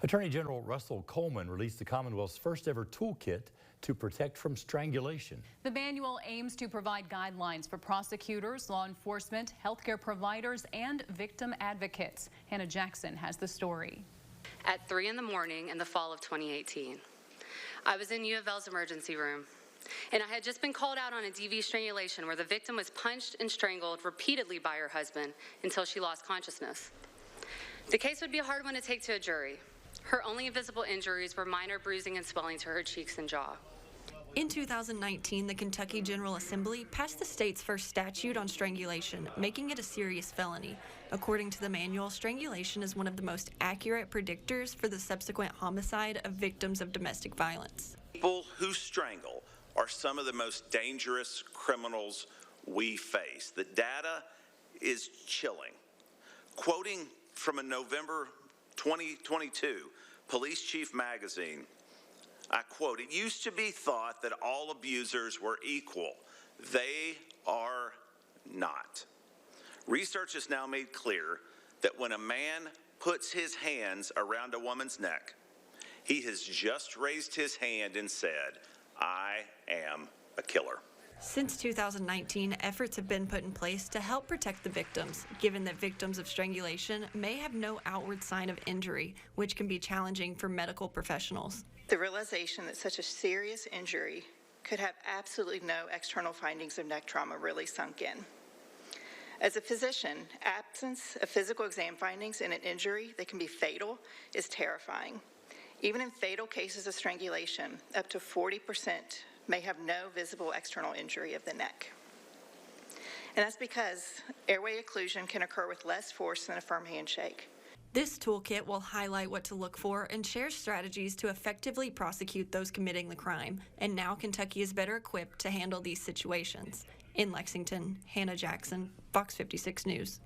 Attorney General Russell Coleman released the Commonwealth's first ever toolkit to protect from strangulation. The manual aims to provide guidelines for prosecutors, law enforcement, healthcare providers, and victim advocates. Hannah Jackson has the story. At 3 in the morning in the fall of 2018, I was in U of L's emergency room, and I had just been called out on a DV strangulation where the victim was punched and strangled repeatedly by her husband until she lost consciousness. The case would be a hard one to take to a jury. Her only visible injuries were minor bruising and swelling to her cheeks and jaw. In 2019, the Kentucky General Assembly passed the state's first statute on strangulation, making it a serious felony. According to the manual, strangulation is one of the most accurate predictors for the subsequent homicide of victims of domestic violence. People who strangle are some of the most dangerous criminals we face. The data is chilling. Quoting from a November 2022 Police Chief magazine, I quote, "It used to be thought that all abusers were equal. They are not. Research has now made clear that when a man puts his hands around a woman's neck, he has just raised his hand and said, 'I am a killer.'" Since 2019, efforts have been put in place to help protect the victims, given that victims of strangulation may have no outward sign of injury, which can be challenging for medical professionals. The realization that such a serious injury could have absolutely no external findings of neck trauma really sunk in. As a physician, absence of physical exam findings in an injury that can be fatal is terrifying. Even in fatal cases of strangulation, up to 40% may have no visible external injury of the neck. And that's because airway occlusion can occur with less force than a firm handshake. This toolkit will highlight what to look for and share strategies to effectively prosecute those committing the crime. And now Kentucky is better equipped to handle these situations. In Lexington, Hannah Jackson, Fox 56 News.